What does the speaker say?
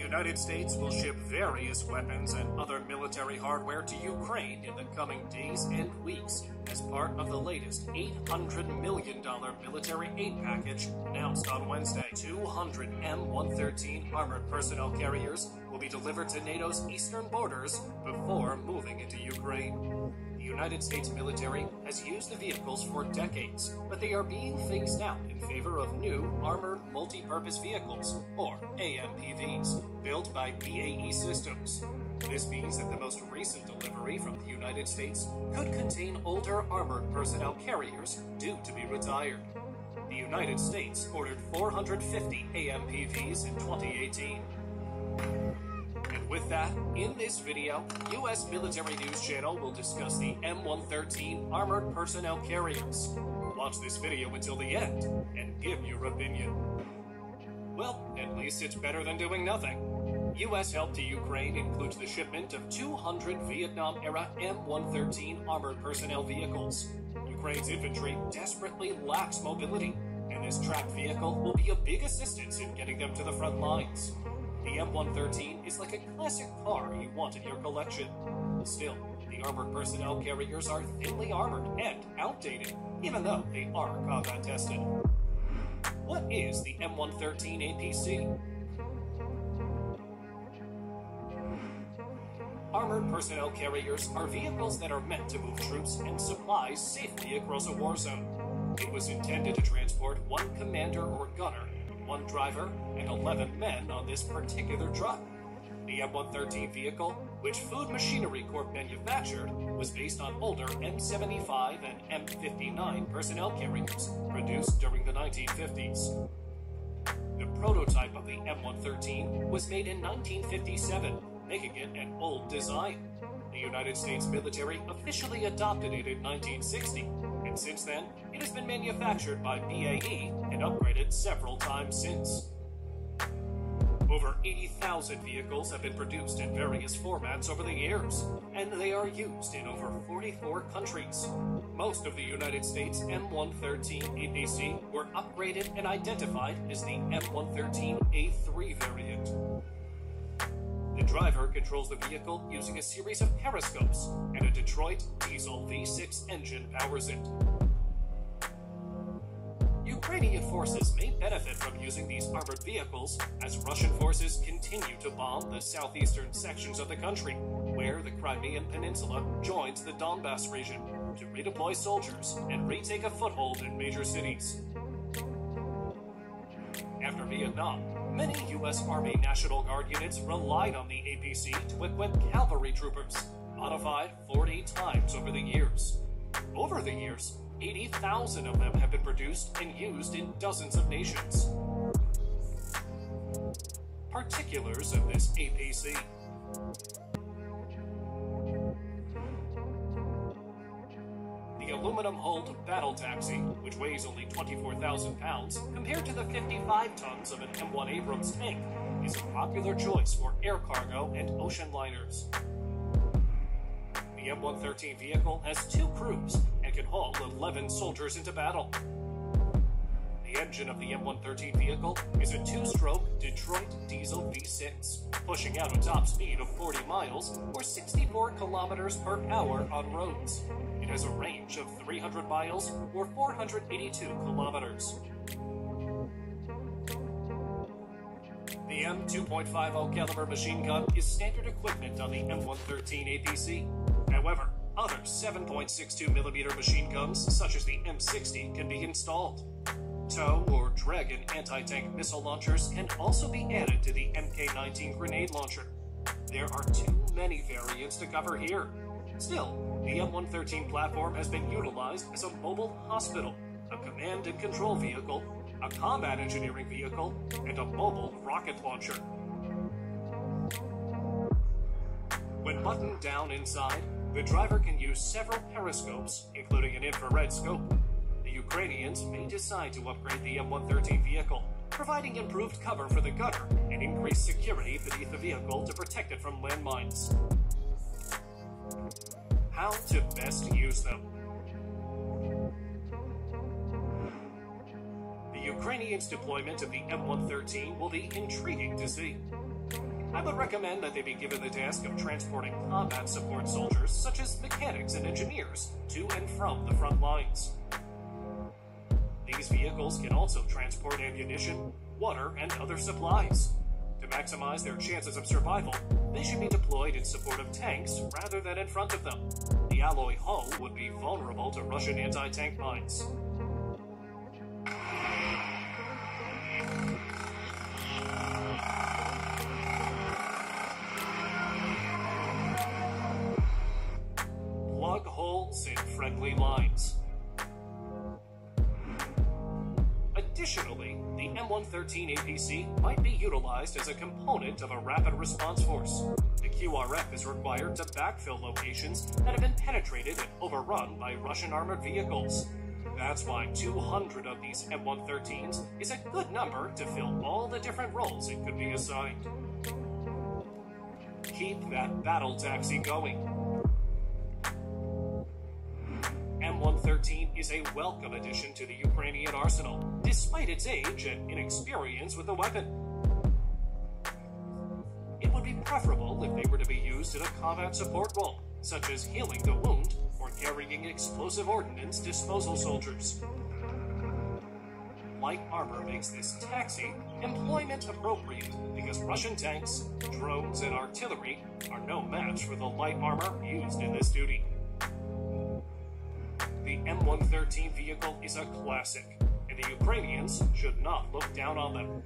United States will ship various weapons and other military hardware to Ukraine in the coming days and weeks as part of the latest $800 million military aid package announced on Wednesday. 200 M113 armored personnel carriers will be delivered to NATO's eastern borders before moving into Ukraine. The United States military has used the vehicles for decades, but they are being phased out in favor of new Armored Multi-Purpose Vehicles, or AMPVs, built by BAE Systems. This means that the most recent delivery from the United States could contain older armored personnel carriers due to be retired. The United States ordered 450 AMPVs in 2018. And with that, in this video, U.S. Military News Channel will discuss the M113 armored personnel carriers. Watch this video until the end and give your opinion. Well, at least it's better than doing nothing. U.S. help to Ukraine includes the shipment of 200 Vietnam-era M113 armored personnel vehicles. Ukraine's infantry desperately lacks mobility, and this tracked vehicle will be a big assistance in getting them to the front lines. The M113 is like a classic car you want in your collection. Still, the armored personnel carriers are thinly armored and outdated, even though they are combat tested. What is the M113 APC? Armored personnel carriers are vehicles that are meant to move troops and supplies safely across a war zone. It was intended to transport one commander or gunner, one driver, and 11 men on this particular truck. The M113 vehicle, which Food Machinery Corp manufactured, was based on older M75 and M59 personnel carriers produced during the 1950s. The prototype of the M113 was made in 1957, making it an old design. The United States military officially adopted it in 1960, and since then, it has been manufactured by BAE and upgraded several times since. Over 80,000 vehicles have been produced in various formats over the years, and they are used in over 44 countries. Most of the United States M113 APC were upgraded and identified as the M113A3 variant. The driver controls the vehicle using a series of periscopes, and a Detroit diesel V6 engine powers it. Ukrainian forces may benefit from using these armored vehicles as Russian forces continue to bomb the southeastern sections of the country, where the Crimean Peninsula joins the Donbass region, to redeploy soldiers and retake a foothold in major cities. After Vietnam, many U.S. Army National Guard units relied on the APC to equip cavalry troopers, modified 40 times over the years. Over the years, 80,000 of them have been produced and used in dozens of nations. Particulars of this APC. The aluminum-hulled battle taxi, which weighs only 24,000 pounds, compared to the 55 tons of an M1 Abrams tank, is a popular choice for air cargo and ocean liners. The M113 vehicle has 2 crews and can haul 11 soldiers into battle. The engine of the M113 vehicle is a 2-stroke Detroit diesel V6, pushing out a top speed of 40 miles or 64 kilometers per hour on roads. It has a range of 300 miles or 482 kilometers. The M2.50 caliber machine gun is standard equipment on the M113 APC. However, other 7.62mm machine guns, such as the M60, can be installed. TOW or Dragon anti-tank missile launchers can also be added to the Mk19 grenade launcher. There are too many variants to cover here. Still, the M113 platform has been utilized as a mobile hospital, a command and control vehicle, a combat engineering vehicle, and a mobile rocket launcher. When buttoned down inside, the driver can use several periscopes, including an infrared scope. The Ukrainians may decide to upgrade the M113 vehicle, providing improved cover for the gunner and increased security beneath the vehicle to protect it from landmines. How to best use them. The Ukrainians' deployment of the M113 will be intriguing to see. I would recommend that they be given the task of transporting combat support soldiers, such as mechanics and engineers, to and from the front lines. These vehicles can also transport ammunition, water, and other supplies. To maximize their chances of survival, they should be deployed in support of tanks rather than in front of them. The alloy hull would be vulnerable to Russian anti-tank mines. Plug holes in friendly lines. Additionally, the M113 APC might be utilized as a component of a rapid response force. The QRF is required to backfill locations that have been penetrated and overrun by Russian armored vehicles. That's why 200 of these M113s is a good number to fill all the different roles it could be assigned. Keep that battle taxi going. M113 is a welcome addition to the Ukrainian arsenal, despite its age and inexperience with the weapon. It would be preferable if they were to be used in a combat support role, such as healing the wound or carrying explosive ordnance disposal soldiers. Light armor makes this taxi employment appropriate because Russian tanks, drones, and artillery are no match for the light armor used in this duty. The M113 vehicle is a classic, and the Ukrainians should not look down on them.